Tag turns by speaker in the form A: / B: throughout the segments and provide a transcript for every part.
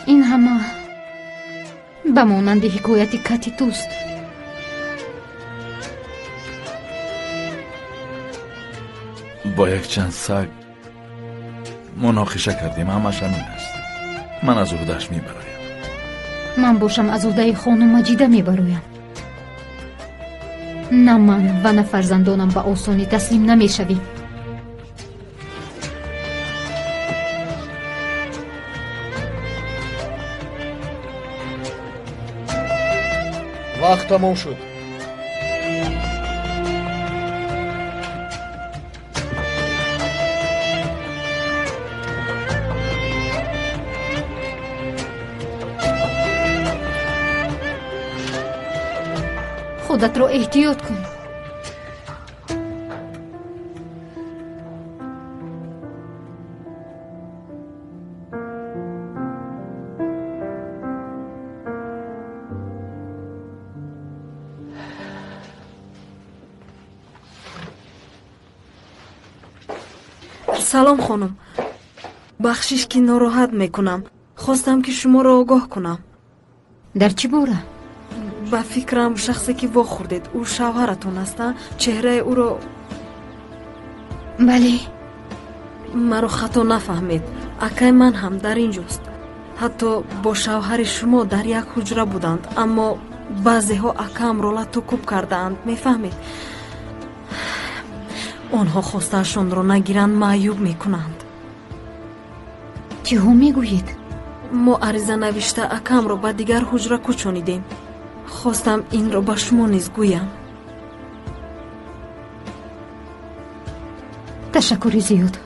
A: این همه به مانند حکایت کتی توست.
B: با یک چند سگ مناقشه کردیم، همش همین است. من از عهده‌اش میبرایم.
A: من باشم از عهده خانم مجیده میبرایم. نه من و نه فرزندانم به آسانی تسلیم نمیشویم.
C: وقت تمام شد.
A: خودت رو احتیاط کن.
D: سلام خانم. بخشش که ناراحت میکنم. خواستم که شما را آگاه کنم.
A: در چی باره؟
D: به فکرم شخصی که واخوردید او شوهرتون است. چهره او رو
A: بله.
D: مرا خطا نفهمید. اکای من هم در اینجاست. حتی با شوهر شما در یک حجره بودند، اما بعضی ها اکام را لطوکوب کردند. میفهمید؟ آنها خواستشون را نگیرند معیوب میکنند.
A: چی ها میگویید؟
D: ما عریضه نوشته اکام را به دیگر حجره کوچانیدیم. خواستم این را به شما نیز گویم.
A: تشکری زیاد.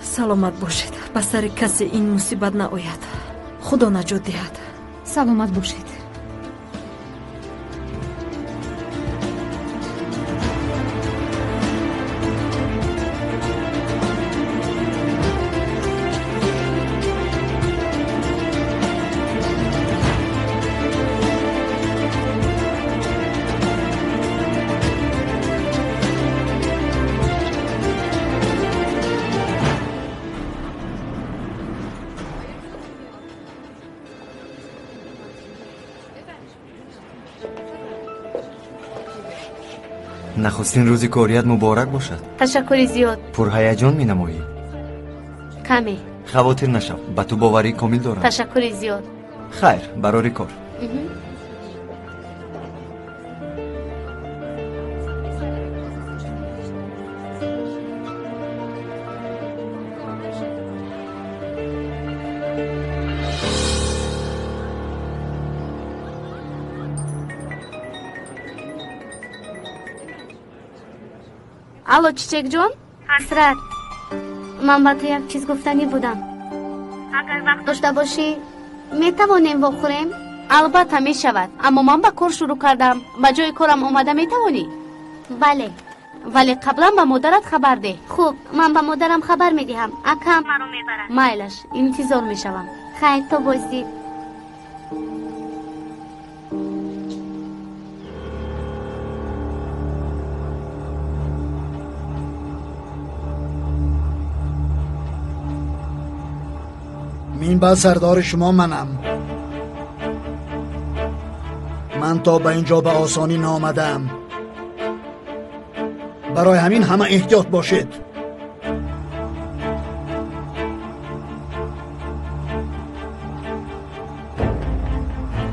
D: سلامت باشید. به سر کسی این مصیبت نآید. خدا نجات دهد.
A: سلامت باشید.
E: نخستین روزی کاریت مبارک باشد.
F: تشکری زیاد.
E: پرهیجان می نمایی.
F: کمی.
E: خواطر نشو، به تو باوری کامل دارم.
F: تشکری زیاد.
E: خیر، برای کار.
F: الو چیچک جان. حسرت، من با تو یک چیز گفتنی بودم. اگر وقت داشته باشی میتوانیم بخوریم؟ البته میشود، اما من با کار شروع کردم. با جای کارم اومده میتوانی؟ بله، ولی قبلا به مادرت خبر ده. خوب، من به مادرم خبر میدهم. اکم مرا میبرد. مایلش، انتظار میشوم. خیر، تو بازدید.
C: این بعد سردار شما منم. من تا به اینجا به آسانی نامدم. برای همین همه احتیاط باشید.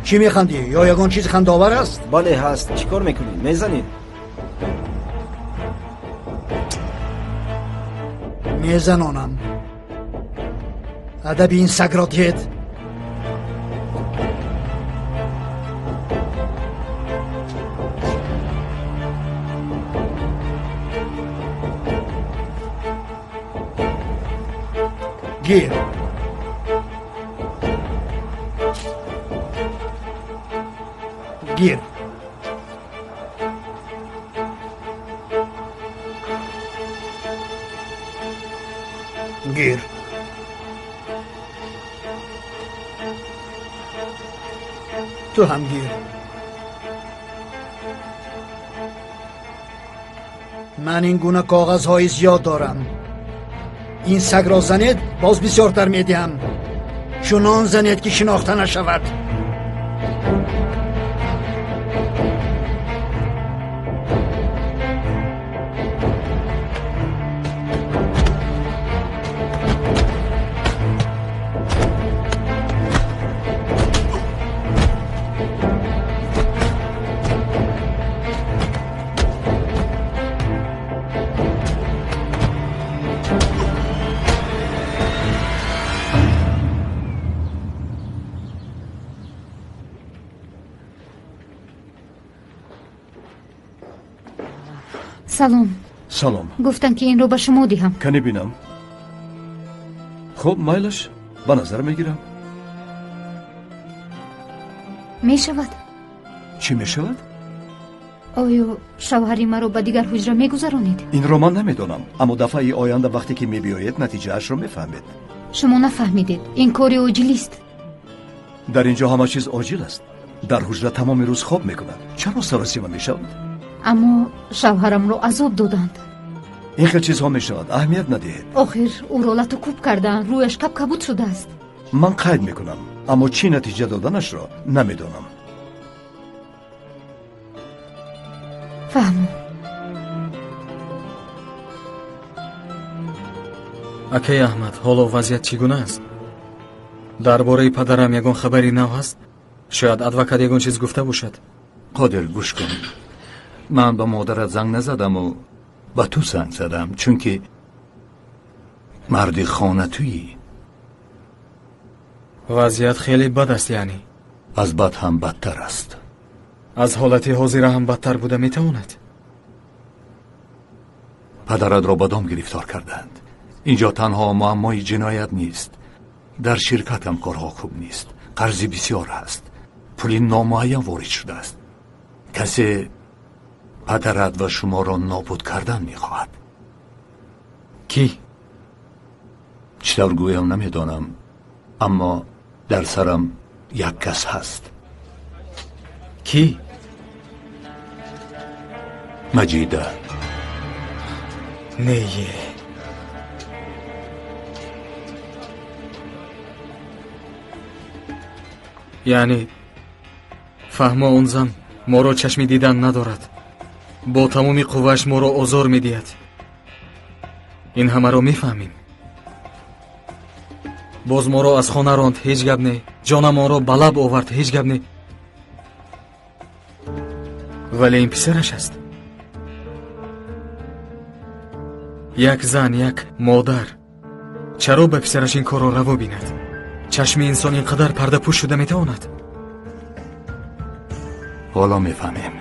C: چی میخندی؟ یا یگان چیز خنداور است؟
G: بله هست. چیکار میکنی؟ میزنی؟
C: میزنانم. ادب این سگ را دید. گیر. گیر. گیر. تو هم گیر. من این گونه کاغذ های زیاد دارم. این سگ را زنید باز بسیارتر میدیم. چنان زنید که شناخته نشود.
A: سلام.
H: سلام.
A: گفتن که این رو به شما دهم.
H: کنی بینم. خب مایلش به نظر میگیرم.
A: می شود؟
H: چی می شود؟
A: آیا شوهری مرا به دیگر حجره می گذرانید؟
H: این رو من نمیدونم، اما دفعه آینده وقتی که می بیاید نتیجه اش رو میفهمید.
A: شما نفهمیدید. این کاری عاجلی است.
H: در اینجا همه چیز عاجل است. در حجره تمام روز خواب میکنند. چرا سراسیمه می شود؟
A: اما شوهرم را عذاب دادند.
H: این خیلی چیزها می شود. اهمیت ندهید.
A: آخر او را لطو کوب کردند. رویش کپ کبود شده است.
H: من قید میکنم، اما چی نتیجه دادنش را نمیدونم.
A: فهمم.
I: акаи аҳмад, ҳоло вазъият чӣ гуна аст? дар бораи падарам ягон хабари нав ҳаст? шояд адвокат ягон чиз гуфта бошад.
B: قادر گوش کن. من به مادرت زنگ نزدم و به تو زنگ زدم چون که مردی خانه تویی.
I: вазъият хеле бад аст яъне?
B: از بد هم بدتر است.
I: аз ҳолати ҳозира ҳам бадтар буда метавонад?
B: پدرت را به دام گرفتار کردند. اینجا تنها معمای جنایت نیست، در شرکت هم کارها خوب نیست. قرضی بسیار هست، پولی نامعین وارد شده است. کسی پدرت و شما را نابود کردن میخواهد.
I: کی؟
B: چطور گویم نمیدانم، اما در سرم یک کس هست.
I: کی؟
B: مجیده.
I: نیه. یعنی فهما اون زن ما را چشمی دیدن ندارد، با تمامی قوهش ما را آزار میدهد. این همه را میفهمیم. باز ما را از خانه راند، هیچ گپ نه. جان ما را به لب آورد، هیچ گپ نه. ولی این پسرش است. یک زن، یک مادر چرا به پسرش این کار را روا بیند؟ چشم انسان اینقدر پرده پوش شده میتواند؟
B: حالا میفهمیم،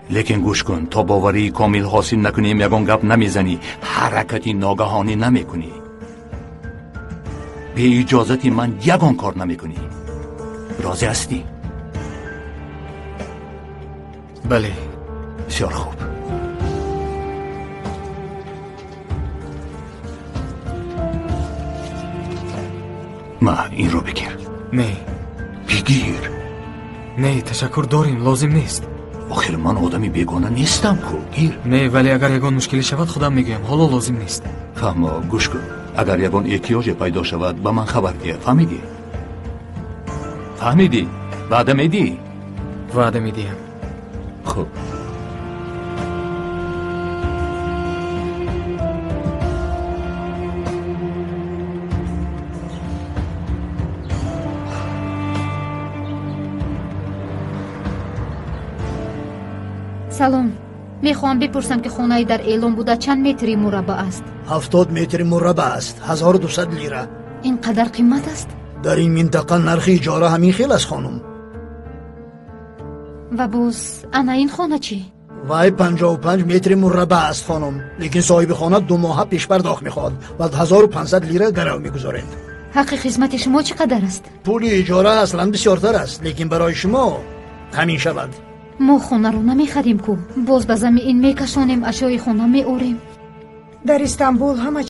B: لیکن گوش کن. تا باوری کامل حاصل نکنیم یگان گپ نمیزنی، حرکتی ناگهانی نمیکنی، به اجازت من یگان کار نمیکنی. راضی هستی؟
I: بله.
B: بسیار خوب. ما این رو بگیر.
I: نه.
B: بگیر.
I: نه تشکر داریم، لازم نیست.
B: آخر من آدمی بیگانه نیستم کو. گیر.
I: نه ولی اگر یگان مشکلی شود خودم میگویم، حالا لازم نیست.
B: فهمو، گوش کن. اگر یگان احتیاج پیدا شود به من خبر ده. فهمیدی؟ فهمیدی؟ وعده میدی؟
I: وعده میدیم.
B: خب.
A: سلام. میخوام بپرسم که خانه در اعلام بوده چند متری مربع است؟
C: 70 متر مربع است. 1200 لیره.
A: اینقدر قیمت است؟
C: در این منطقه نرخ اجاره همین خیلی است خانم.
A: و باز انا این خانه چی؟
C: وای 55 متر مربع است خانم، لیکن صاحب خانه 2 ماه پیش پرداخت میخواد و 1500 لیره گرو میگذارد.
A: حق خدمت شما چقدر است؟
C: پول اجاره اصلا بسیارتر است، لیکن برای شما همین شود.
A: ما خانه رو نمیخریم کو، باز به زمین میکشانیم، اشیای خانه میاریم.
J: در استانبول همه